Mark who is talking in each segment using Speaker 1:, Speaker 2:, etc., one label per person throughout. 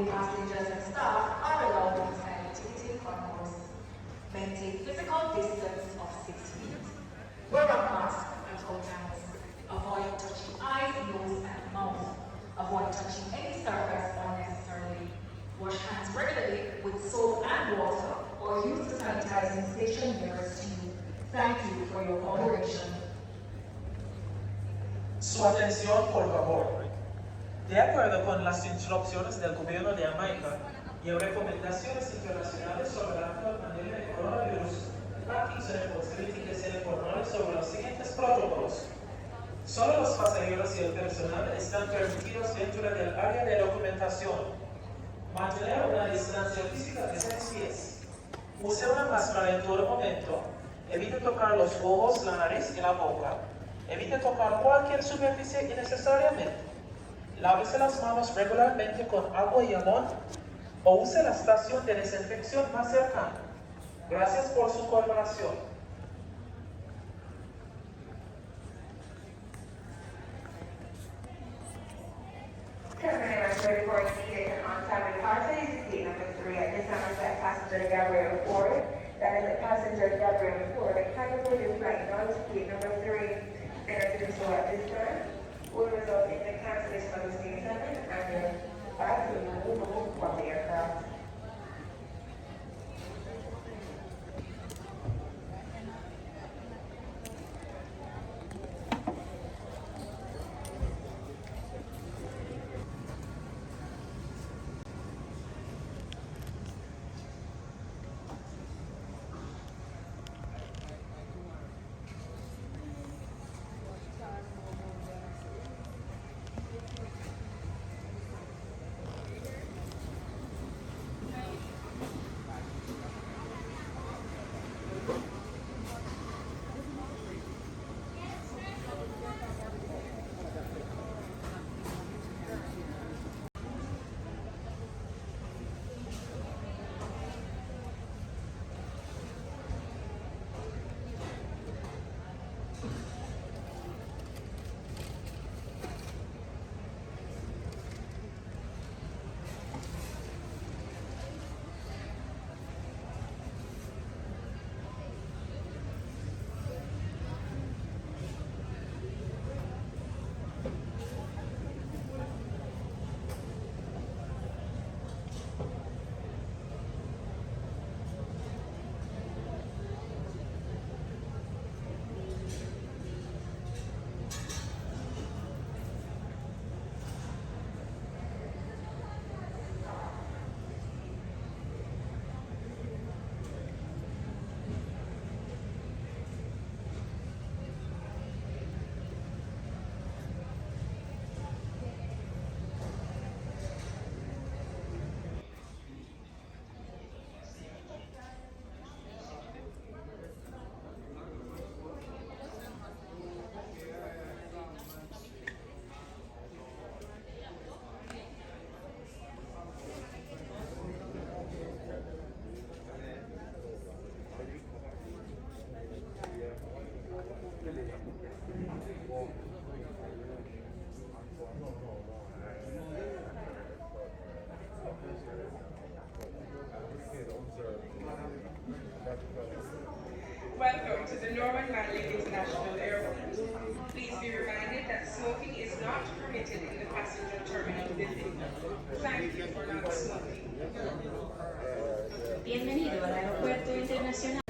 Speaker 1: Only passengers and staff are allowed inside the ticketing concourse. Maintain physical distance of 6 feet. Wear a mask at all times. Avoid touching eyes, nose, and mouth. Avoid touching any surface unnecessarily. Wash hands regularly with soap and water or use the sanitizing station nearest to you. Thank you for your cooperation.
Speaker 2: Su atención, por favor. De acuerdo con las instrucciones del gobierno de Jamaica y recomendaciones internacionales sobre la actual pandemia de coronavirus, aquí se posibilita que se informe sobre los siguientes protocolos. Solo los pasajeros y el personal están permitidos dentro del área de documentación. Mantener una distancia física de 6 pies. Use una máscara en todo momento. Evite tocar los ojos, la nariz y la boca. Evite tocar cualquier superficie innecesariamente. Lávese las manos regularmente con agua y jabón o use la estación de desinfección más cercana. Gracias por su colaboración.
Speaker 3: Terminal 34 indicated on-time departure is gate number 3 at this Somerset passenger Gabriel Ford. That is a passenger Gabriel Ford. The category is flight now to gate number 3. Energy so at this time will result in the cancellation of the station and the back to the removal from the aircraft.
Speaker 4: Welcome to the Norman Manley International Airport. Please be reminded that smoking is not permitted in the passenger terminal building. Thank you for not smoking.
Speaker 5: Bienvenido al Aeropuerto Internacional.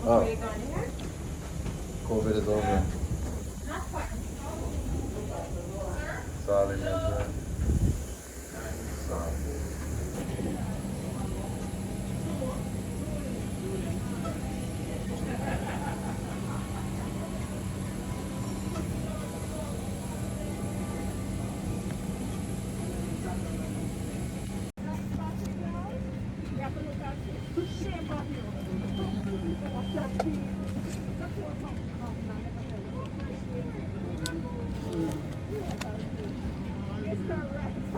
Speaker 6: Bye. COVID is over.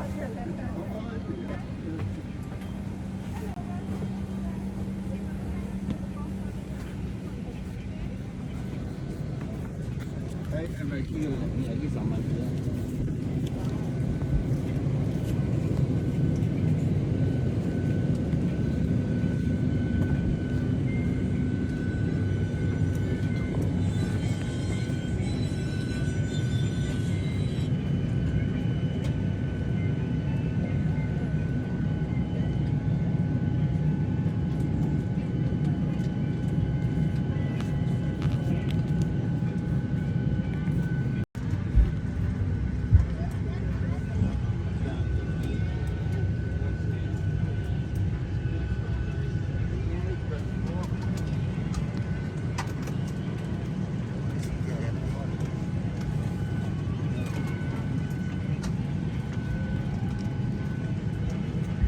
Speaker 6: Hey, I'm going to kill you. Yeah, get some money.